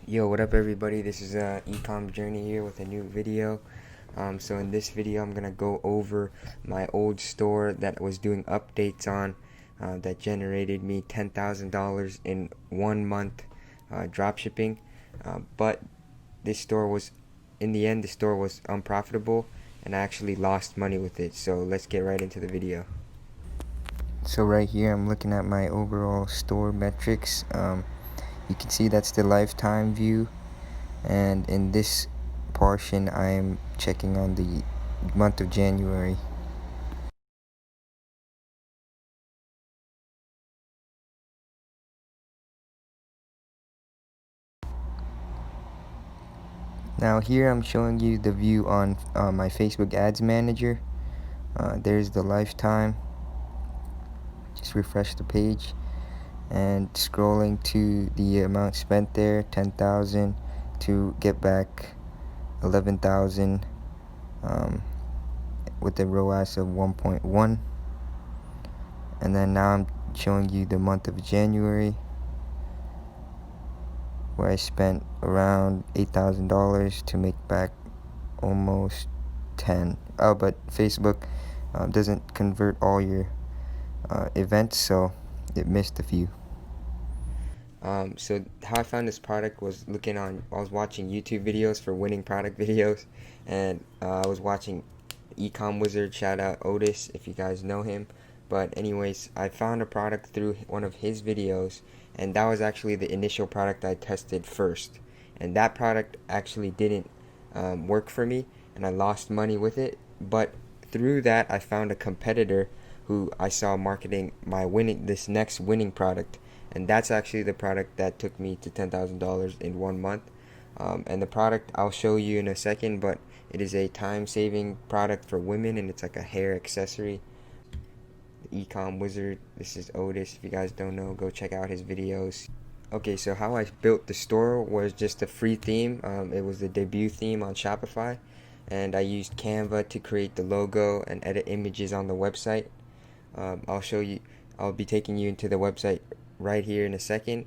Yo, what up everybody? This is Ecomm Journey here with a new video. So in this video I'm gonna go over my old store that was doing updates on that generated me $10,000 in 1 month dropshipping. But this store was, in the end, the store was unprofitable and I actually lost money with it. So let's get right into the video. So right here I'm looking at my overall store metrics. You can see that's the lifetime view. And in this portion I am checking on the month of January. Now here I'm showing you the view on my Facebook Ads Manager. There's the lifetime. Just refresh the page and scrolling to the amount spent there, 10,000, to get back 11,000 with the ROAS of 1.1. And then now I'm showing you the month of January, where I spent around $8,000 to make back almost 10. Oh, but Facebook doesn't convert all your events, so it missed a few. So how I found this product was I was watching YouTube videos for winning product videos, and I was watching Ecomm Wizard, shout out Otis if you guys know him. But anyways, I found a product through one of his videos, and that was actually the initial product I tested first. And that product actually didn't work for me, and I lost money with it. But through that, I found a competitor who I saw marketing this next winning product, and that's actually the product that took me to $10,000 in 1 month. And the product I'll show you in a second, but it is a time-saving product for women, and it's like a hair accessory. The Ecomm Wizard. This is Otis. If you guys don't know, go check out his videos. Okay, so how I built the store was just a free theme. It was the debut theme on Shopify, and I used Canva to create the logo and edit images on the website. I'll show you. I'll be taking you into the website right here in a second.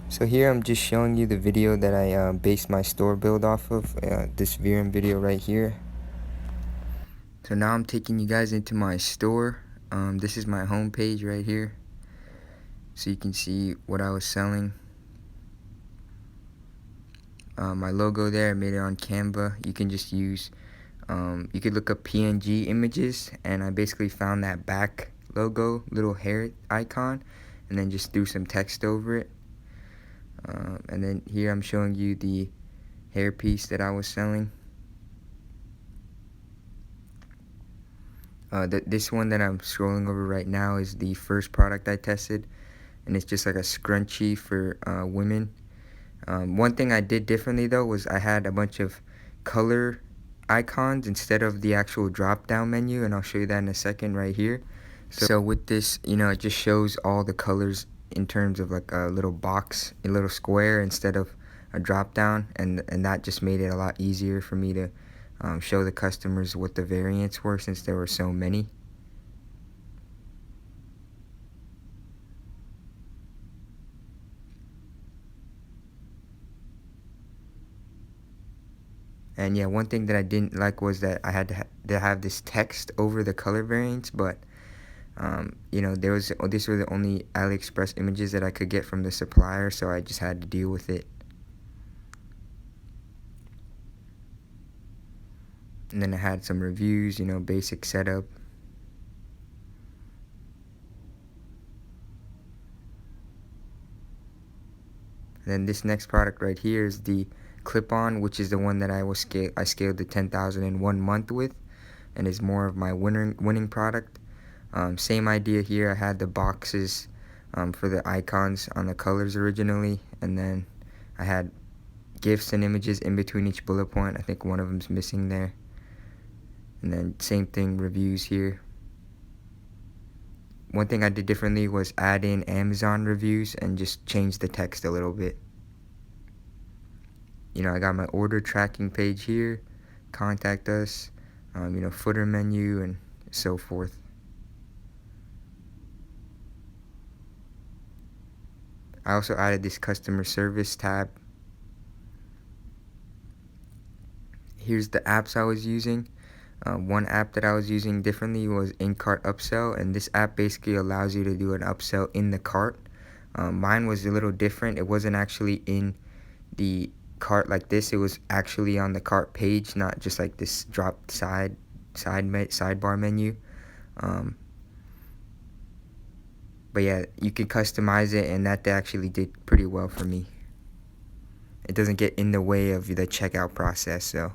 So here I'm just showing you the video that I based my store build off of, this VRM video right here. So now I'm taking you guys into my store. This is my home page right here, so you can see what I was selling. My logo there, I made it on Canva. You can just use, you could look up PNG images, and I basically found that back logo, little hair icon, and then just threw some text over it. And then here I'm showing you the hair piece that I was selling. This one that I'm scrolling over right now is the first product I tested, and it's just like a scrunchie for women. One thing I did differently though was I had a bunch of color icons instead of the actual drop down menu, and I'll show you that in a second right here. So with this, it just shows all the colors in terms of like a little box, a little square instead of a drop down, and that just made it a lot easier for me to show the customers what the variants were, since there were so many. And yeah, one thing that I didn't like was that I had to have this text over the color variants, but these were the only AliExpress images that I could get from the supplier, so I just had to deal with it. And then I had some reviews, basic setup. And then this next product right here is the clip-on, which is the one that I scaled to 10,000 in 1 month with, and is more of my winning product. Same idea here. I had the boxes for the icons on the colors originally, and then I had GIFs and images in between each bullet point. I think one of them's missing there. And then same thing, reviews here. One thing I did differently was add in Amazon reviews and just change the text a little bit. I got my order tracking page here, contact us, footer menu, and so forth. I also added this customer service tab. Here's the apps I was using. One app that I was using differently was in-cart upsell, and this app basically allows you to do an upsell in the cart. Mine was a little different. It wasn't actually in the cart like this. It was actually on the cart page, not just like this dropped sidebar menu. But yeah, you can customize it, and that actually did pretty well for me. It doesn't get in the way of the checkout process. So,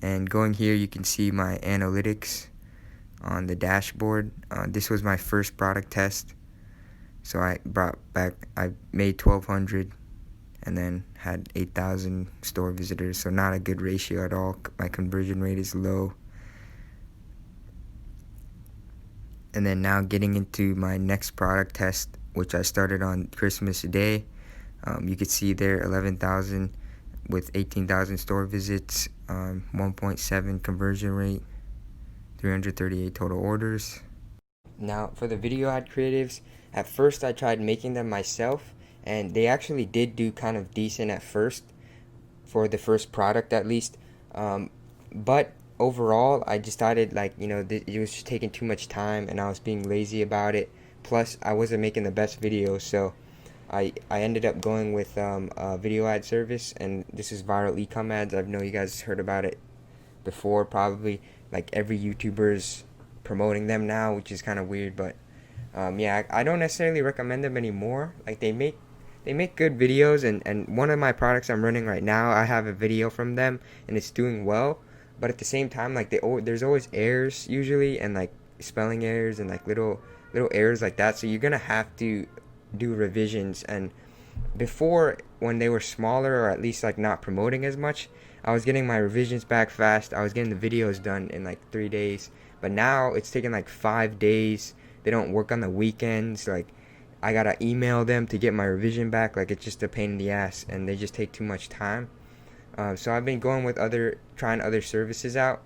and going here, you can see my analytics on the dashboard. This was my first product test, so I made 1,200 and then had 8,000 store visitors, so not a good ratio at all. My conversion rate is low. And then now getting into my next product test, which I started on Christmas Day. You could see there 11,000 with 18,000 store visits, 1.7 conversion rate, 338 total orders. Now for the video ad creatives, at first I tried making them myself, and they actually did do kind of decent at first, for the first product at least. But overall, I decided it was just taking too much time, and I was being lazy about it. Plus, I wasn't making the best videos, so I ended up going with a video ad service, and this is Viral Ecomm Ads. I know you guys heard about it before, probably. Like every YouTuber's promoting them now, which is kind of weird, but yeah, I don't necessarily recommend them anymore. Like they make good videos, and one of my products I'm running right now, I have a video from them, and it's doing well. But at the same time, like there's always errors usually, and like spelling errors and like little errors like that. So you're gonna have to do revisions. And before, when they were smaller, or at least like not promoting as much, I was getting my revisions back fast. I was getting the videos done in like 3 days. But now it's taking like 5 days. They don't work on the weekends. Like I gotta email them to get my revision back. Like it's just a pain in the ass, and they just take too much time. So I've been going with trying other services out,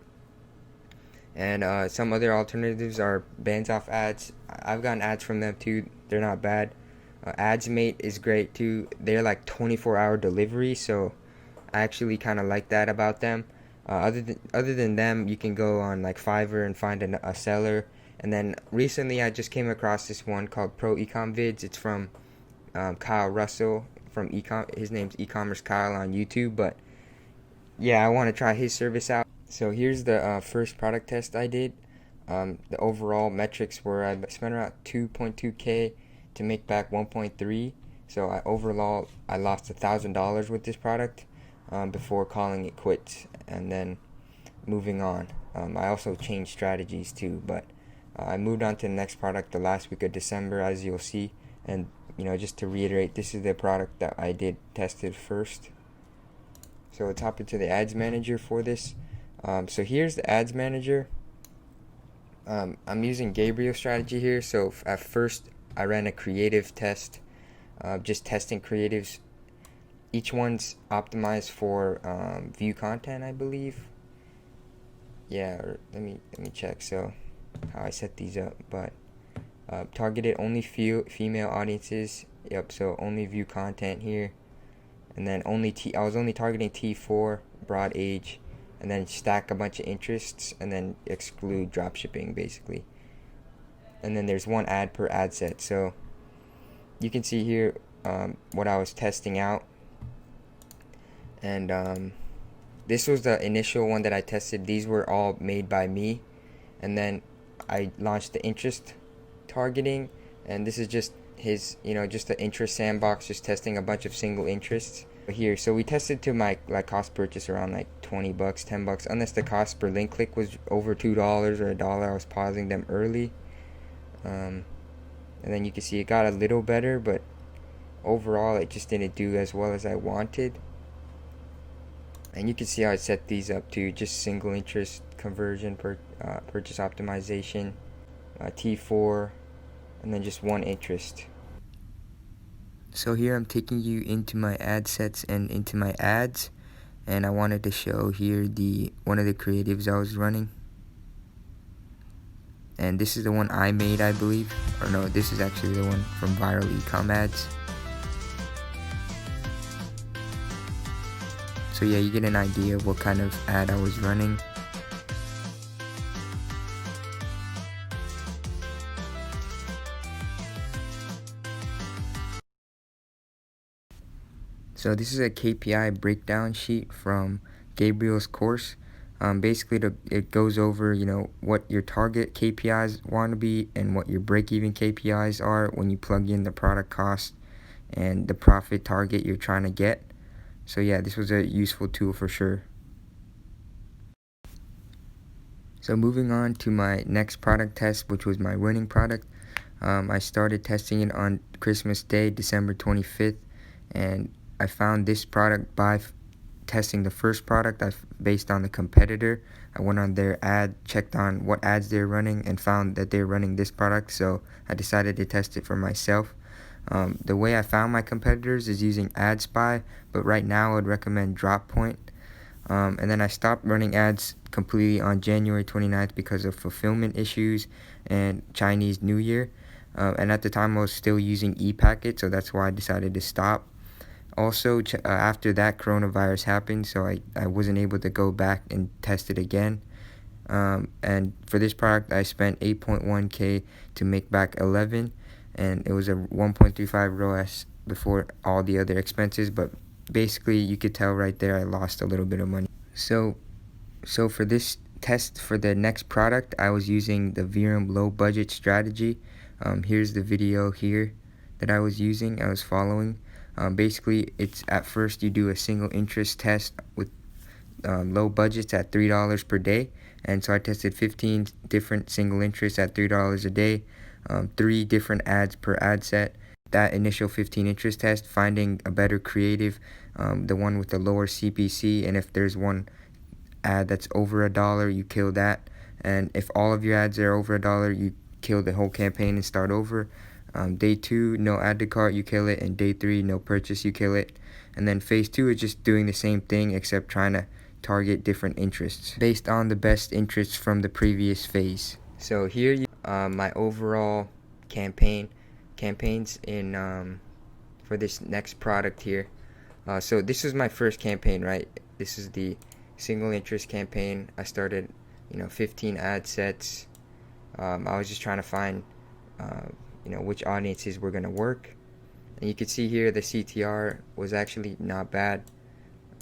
and some other alternatives are Bands Off Ads. I've gotten ads from them too. They're not bad. AdsMate is great too. They're like 24-hour delivery, so I actually kind of like that about them. Other than them, you can go on like Fiverr and find a seller. And then recently, I just came across this one called Pro Ecomm Vids. It's from Kyle Russell from Ecomm. His name's E-commerce Kyle on YouTube. But yeah, I want to try his service out. So here's the first product test I did. The overall metrics were I spent around 2.2K to make back 1.3. So overall I lost $1,000 with this product before calling it quits and then moving on. I also changed strategies too, but I moved on to the next product the last week of December, as you'll see. And just to reiterate, this is the product that I tested first. So let's hop into the ads manager for this. So here's the ads manager. I'm using Gabriel's strategy here. So at first I ran a creative test, just testing creatives. Each one's optimized for view content, I believe. Yeah, or let me check. So how I set these up, but targeted only female audiences. Yep. So only view content here, and then I was only targeting T4, broad age, and then stack a bunch of interests, and then exclude dropshipping basically. And then there's one ad per ad set. So you can see here what I was testing out, and this was the initial one that I tested. These were all made by me, and then I launched the interest targeting, and this is just his, just the interest sandbox, just testing a bunch of single interests here. So we tested to my cost purchase around like $20, $10, unless the cost per link click was over $2 or $1. I was pausing them early, and then you can see it got a little better, but overall it just didn't do as well as I wanted. And you can see how I set these up to just single interest conversion purchase optimization, T4, and then just one interest. So here I'm taking you into my ad sets and into my ads, and I wanted to show here one of the creatives I was running. and this is the one I made, I believe. Or no, this is actually the one from viral Ecomm ads. So yeah, you get an idea of what kind of ad I was running. So this is a KPI breakdown sheet from Gabriel's course. Basically, it goes over, what your target KPIs want to be and what your break-even KPIs are when you plug in the product cost and the profit target you're trying to get. So yeah, this was a useful tool for sure. So moving on to my next product test, which was my winning product. I started testing it on Christmas Day, December 25th, and I found this product by testing the first product. Based on the competitor, I went on their ad, checked on what ads they're running, and found that they're running this product, so I decided to test it for myself. The way I found my competitors is using AdSpy, but right now I would recommend Droppoint. And then I stopped running ads completely on January 29th because of fulfillment issues and Chinese New Year. And at the time I was still using ePacket, so that's why I decided to stop. Also, after that, coronavirus happened, so I wasn't able to go back and test it again. And for this product, I spent 8.1K to make back 11, and it was a 1.35 ROAS before all the other expenses, but basically you could tell right there I lost a little bit of money. So for this test for the next product, I was using the VRM low budget strategy. Here's the video here that I was following. Basically, it's at first you do a single interest test with low budgets at $3 per day, and so I tested 15 different single interests at $3 a day, 3 different ads per ad set. That initial 15 interest test, finding a better creative, the one with the lower CPC, and if there's one ad that's over $1, you kill that, and if all of your ads are over $1, you kill the whole campaign and start over. Day 2, no add to cart, you kill it, and day 3, no purchase, you kill it. And then phase 2 is just doing the same thing except trying to target different interests based on the best interests from the previous phase. So here my overall campaigns in for this next product here. So this is my first campaign, right? This is the single interest campaign. I started 15 ad sets. I was just trying to find which audiences were going to work, and you can see here the CTR was actually not bad.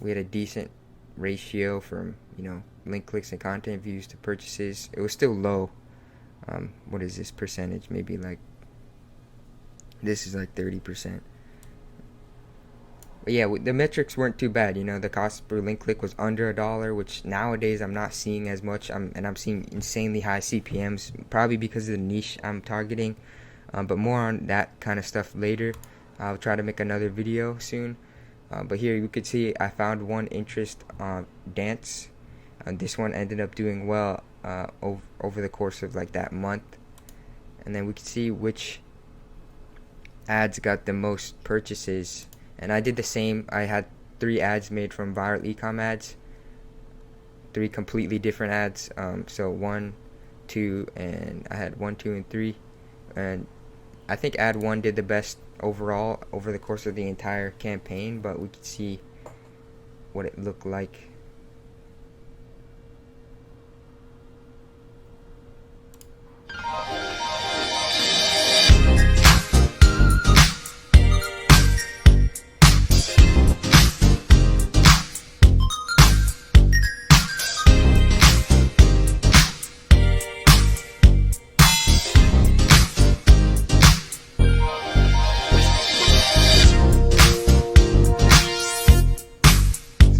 We had a decent ratio from link clicks and content views to purchases. It was still low. What is this percentage? Maybe like this is like 30%. But yeah, the metrics weren't too bad. The cost per link click was under $1, which nowadays I'm not seeing as much. I'm seeing insanely high CPMs, probably because of the niche I'm targeting. But more on that kind of stuff later. I'll try to make another video soon. But here you could see I found one interest on dance. This one ended up doing well over the course of like that month. And then we could see which ads got the most purchases. And I did the same. I had 3 ads made from viral Ecomm ads. 3 completely different ads. So 1, 2, and I had 1, 2, and 3. And I think ad 1 did the best overall over the course of the entire campaign, but we could see what it looked like.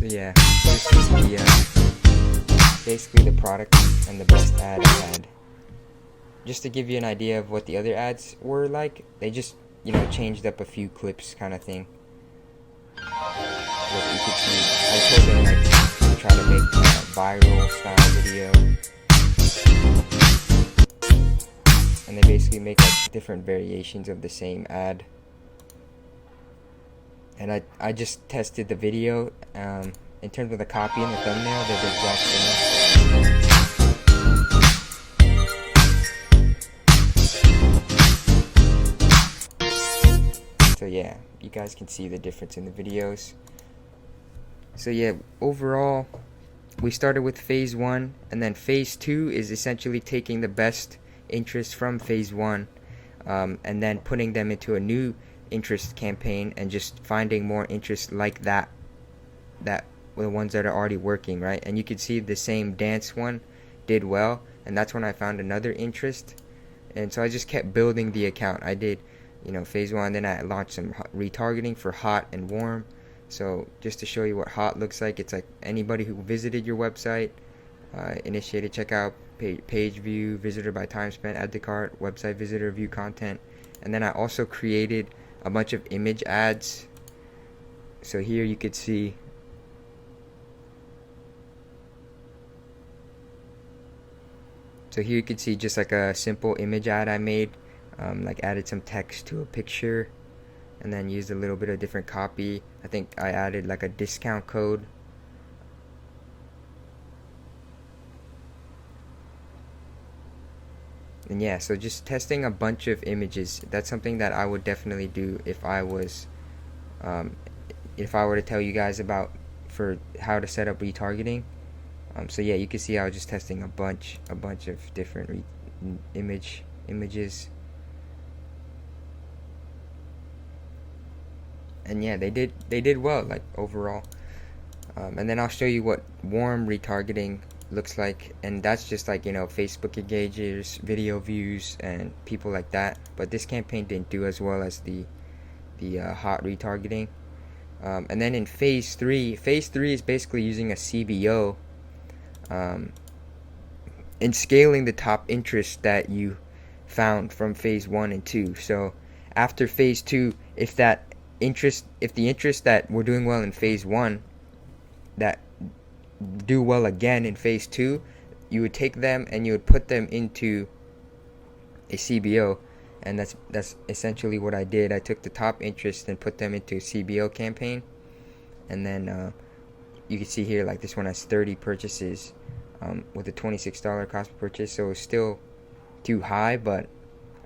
Yeah, this is basically the product and the best ad I had. Just to give you an idea of what the other ads were like, they just changed up a few clips kind of thing. Look, you could see I told them to try to make a viral style video, and they basically make different variations of the same ad. And I just tested the video. In terms of the copy and the thumbnail, they're the exact same. So yeah, you guys can see the difference in the videos. So yeah, overall, we started with phase 1, and then phase 2 is essentially taking the best interest from phase 1, and then putting them into a new interest campaign and just finding more interest like that the ones that are already working, right? And you can see the same dance one did well, and that's when I found another interest. And so I just kept building the account. I did, phase 1, then I launched some retargeting for hot and warm. So just to show you what hot looks like, it's like anybody who visited your website, initiated checkout, page view, visitor by time spent, add to cart, website visitor, view content. And then I also created a bunch of image ads. So here you could see just like a simple image ad I made, like added some text to a picture, and then used a little bit of different copy. I think I added like a discount code. And yeah, so just testing a bunch of images. That's something that I would definitely do if I were to tell you guys about for how to set up retargeting. So yeah, you can see I was just testing a bunch of different images. And yeah, they did well, like overall. And then I'll show you what warm retargeting looks like, and that's just like Facebook engagers, video views, and people like that. But this campaign didn't do as well as the hot retargeting. And then in phase 3 is basically using a CBO, and scaling the top interest that you found from phase 1 and 2. So after phase 2, if the interest that were doing well in phase 1 that do well again in phase 2, you would take them and you would put them into a CBO. And that's essentially what I did. I took the top interest and put them into a CBO campaign. And then you can see here, like this one has 30 purchases with a $26 cost per purchase. So it's still too high, but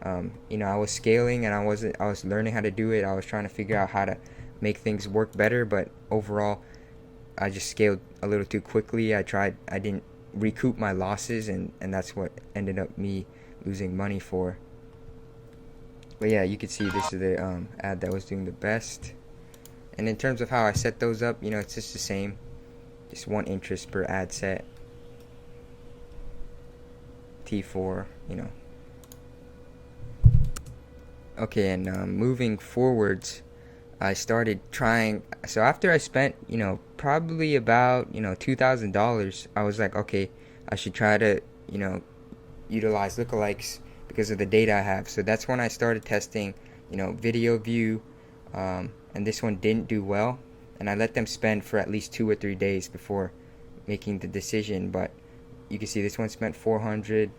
I was scaling and I was learning how to do it. I was trying to figure out how to make things work better, but overall I just scaled a little too quickly. I didn't recoup my losses, and that's what ended up me losing money for. But yeah, you can see this is the ad that was doing the best. And in terms of how I set those up, it's just the same. Just one interest per ad set. T4, Okay, and moving forwards, I started trying. So after I spent, probably about, $2,000, I was like, okay, I should try to, utilize lookalikes because of the data I have. So that's when I started testing, video view, and this one didn't do well. And I let them spend for at least 2 or 3 days before making the decision. But you can see this one spent 400,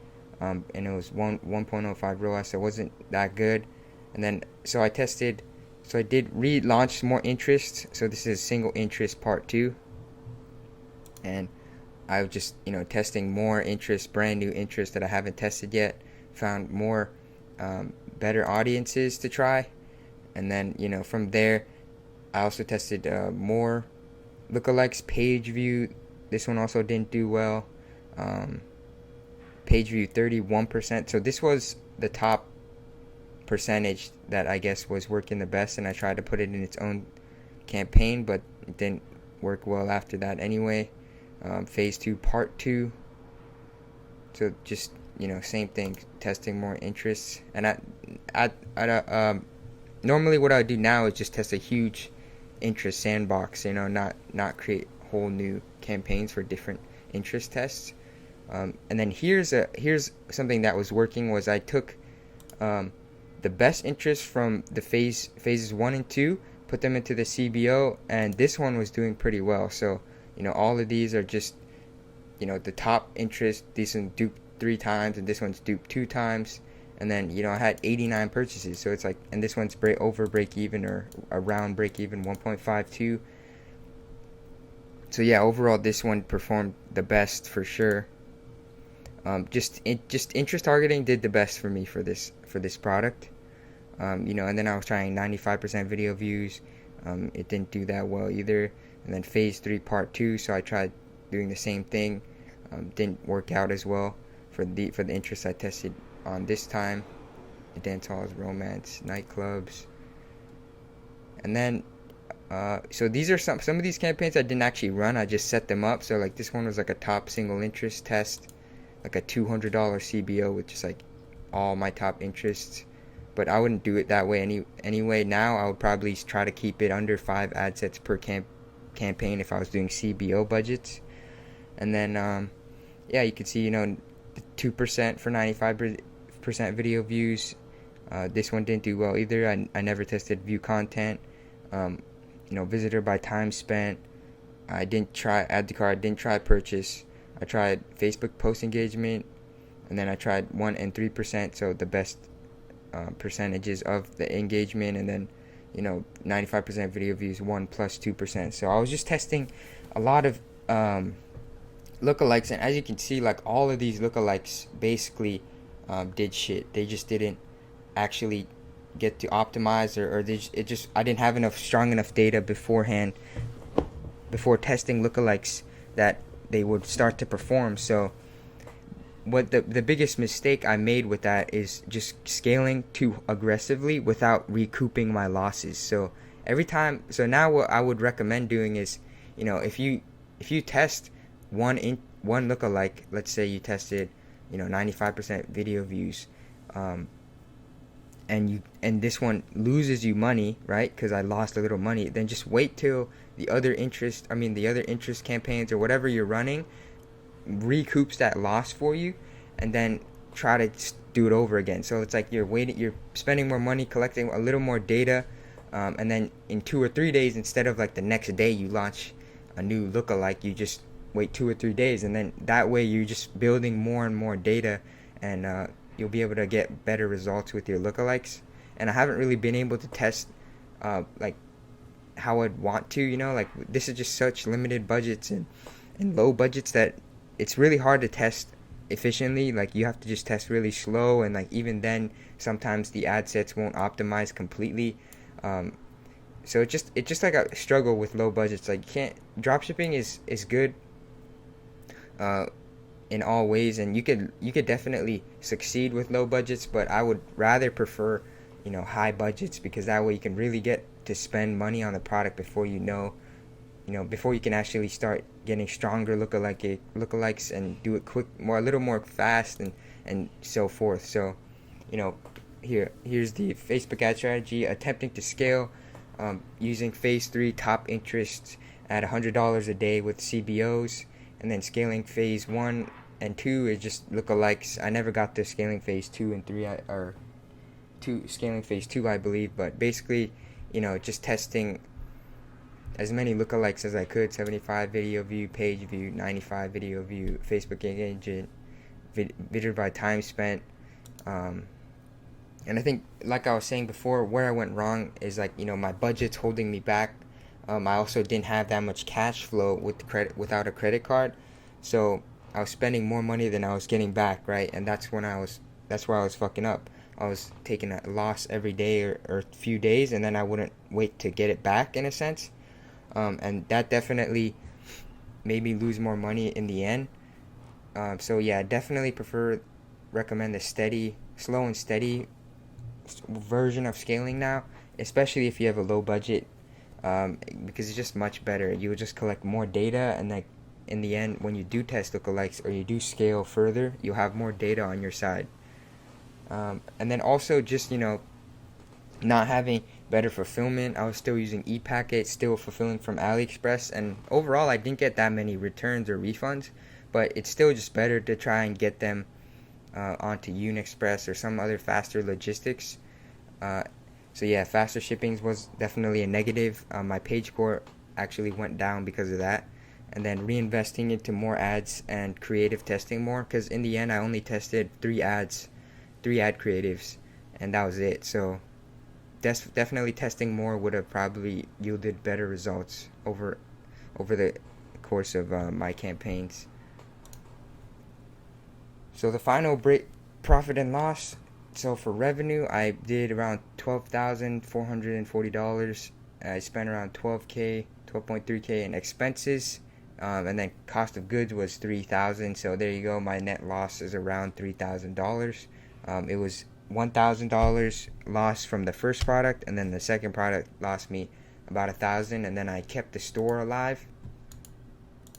and it was 1.05 ROAS, so it wasn't that good. And then, so I did relaunch more interest. So this is single interest part 2. And I was just, testing more interest, brand new interest that I haven't tested yet. Found more better audiences to try. And then, from there, I also tested more lookalikes, page view. This one also didn't do well. Page view 31%. So this was the top percentage that I guess was working the best, and I tried to put it in its own campaign, but it didn't work well after that anyway. Phase 2 part 2. So just same thing, testing more interests. And normally what I do now is just test a huge interest sandbox, not create whole new campaigns for different interest tests. And then here's something that was working. Was I took the best interest from the phases 1 and 2, put them into the CBO, and this one was doing pretty well. So all of these are just the top interest. This one duped 3 times, and this one's duped 2 times. And then I had 89 purchases, so it's like, and this one's over break even, or around break even, 1.52. So yeah, overall this one performed the best for sure. Just interest targeting did the best for me for this product. And then I was trying 95% video views. It didn't do that well either. And then phase 3 part 2, so I tried doing the same thing. Didn't work out as well for the interests I tested on this time. The dance halls, romance, nightclubs. And then so these are some of these campaigns I didn't actually run. I just set them up. So like this one was like a top single interest test, like a $200 CBO with just like all my top interests. But I wouldn't do it that way anyway. Now I would probably try to keep it under 5 ad sets per campaign if I was doing CBO budgets. And then you can see 2% for 95% video views. This one didn't do well either. I never tested view content. Visitor by time spent. I didn't try add to cart. Didn't try purchase. I tried Facebook post engagement, and then I tried 1 and 3%. So the best percentages of the engagement, and then 95% video views, 1 plus 2%. So I was just testing a lot of lookalikes, and as you can see, like all of these lookalikes basically did shit. They just didn't actually get to optimize, or I didn't have strong enough data beforehand before testing lookalikes that they would start to perform. So what the biggest mistake I made with that is just scaling too aggressively without recouping my losses. So now what I would recommend doing is, if you test one lookalike, let's say you tested 95% video views, and this one loses you money, right? Because I lost a little money. Then just wait till the other interest campaigns or whatever you're running recoups that loss for you, and then try to do it over again. So it's like you're spending more money, collecting a little more data, and then in 2 or 3 days, instead of like the next day you launch a new lookalike, you just wait 2 or 3 days, and then that way you're just building more and more data, and you'll be able to get better results with your lookalikes. And I haven't really been able to test like how I'd want to, like this is just such limited budgets and low budgets that it's really hard to test efficiently. Like you have to just test really slow, and like even then sometimes the ad sets won't optimize completely. So it's just like a struggle with low budgets. Like dropshipping is good in all ways, and you could definitely succeed with low budgets, but I would rather prefer high budgets, because that way you can really get to spend money on the product before before you can actually start getting stronger lookalikes and do it a little more fast and so forth. So here's the Facebook ad strategy: attempting to scale using phase 3 top interests at $100 a day with CBOs, and then scaling phase 1 and 2 is just lookalikes. I never got to scaling phase 2 and 3, scaling phase 2, I believe, but basically just testing as many lookalikes as I could: 75 video view, page view, 95 video view, Facebook engagement, video by time spent. And I think, like I was saying before, where I went wrong is like my budget's holding me back. I also didn't have that much cash flow without a credit card, so I was spending more money than I was getting back, right? And that's where I was fucking up. I was taking a loss every day or few days, and then I wouldn't wait to get it back, in a sense. And that definitely made me lose more money in the end. So yeah, definitely recommend the slow and steady version of scaling now, especially if you have a low budget, because it's just much better. You will just collect more data, and like in the end, when you do test lookalikes or you do scale further, you'll have more data on your side. And then also just not having better fulfillment. I was still using ePacket, still fulfilling from AliExpress, and overall I didn't get that many returns or refunds, but it's still just better to try and get them onto Unexpress or some other faster logistics. So yeah, faster shippings was definitely a negative. My page score actually went down because of that. And then reinvesting into more ads and creative testing more, because in the end I only tested 3 ad creatives, and that was it. So definitely testing more would have probably yielded better results over the course of my campaigns. So the final profit and loss So for revenue, I did around $12,440. I spent around 12.3K in expenses, and then cost of goods was 3,000. So there you go. My net loss is around $3,000. It was $1,000 loss from the first product, and then the second product lost me about 1,000. And then I kept the store alive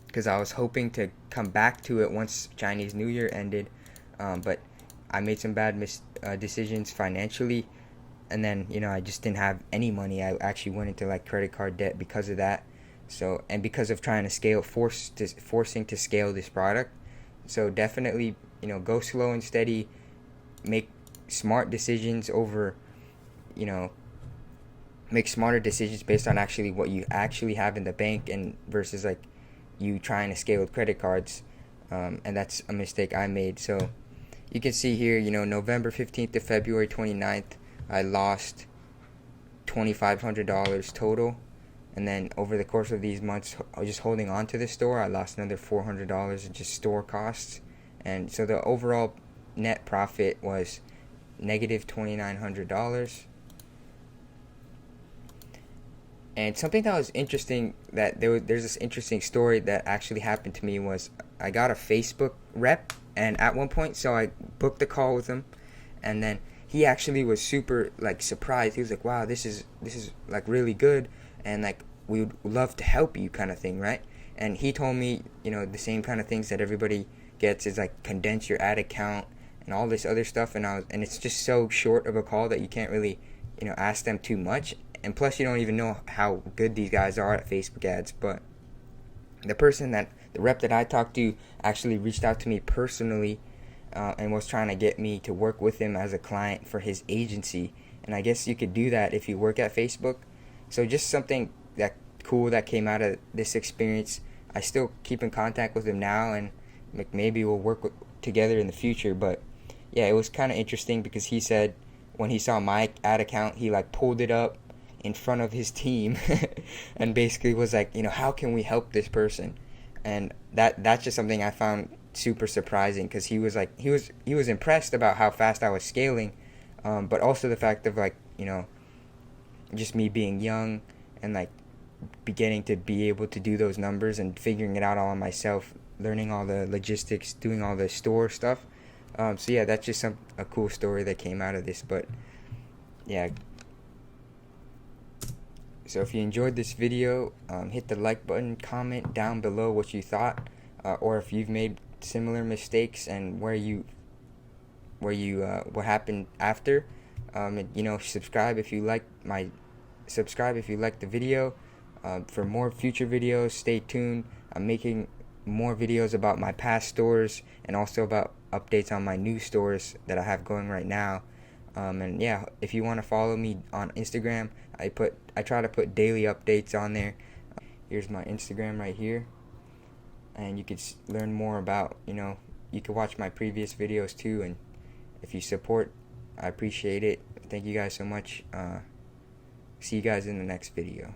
because I was hoping to come back to it once Chinese New Year ended, but I made some bad decisions financially, and then I just didn't have any money. I actually went into like credit card debt because of that. So, and because of trying to forcing to scale this product. So definitely, go slow and steady. Make smart decisions over, make smarter decisions based on actually what you actually have in the bank, and versus like you trying to scale with credit cards. And that's a mistake I made. So you can see here, November 15th to February 29th, I lost $2,500 total. And then over the course of these months, just holding on to the store, I lost another $400 in just store costs. And so the overall net profit was negative $2,900. And something that was interesting, that there's this interesting story that actually happened to me, was I got a Facebook rep, and at one point, so I booked a call with him, and then he actually was super like surprised. He was like, "Wow, this is like really good, and like we would love to help you," kind of thing, right? And he told me, the same kind of things that everybody gets is like condense your ad account and all this other stuff, and it's just so short of a call that you can't really ask them too much. And plus, you don't even know how good these guys are at Facebook ads. But the rep that I talked to actually reached out to me personally, and was trying to get me to work with him as a client for his agency. And I guess you could do that if you work at Facebook. So just something that cool that came out of this experience. I still keep in contact with him now, and maybe we'll work together in the future. But yeah, it was kind of interesting because he said when he saw my ad account, he like pulled it up in front of his team and basically was like, how can we help this person? And that's just something I found super surprising, because he was impressed about how fast I was scaling, but also the fact of like, just me being young and like beginning to be able to do those numbers and figuring it out all on myself, learning all the logistics, doing all the store stuff. So yeah, that's just a cool story that came out of this. But yeah, so if you enjoyed this video, hit the like button, comment down below what you thought, or if you've made similar mistakes and what happened after. And, subscribe if you like the video. For more future videos, stay tuned. I'm making more videos about my past stores and also about updates on my new stores that I have going right now. And yeah, if you want to follow me on Instagram, I try to put daily updates on there. Here's my Instagram right here, and you could learn more about, you can watch my previous videos too. And if you support, I appreciate it. Thank you guys so much. See you guys in the next video.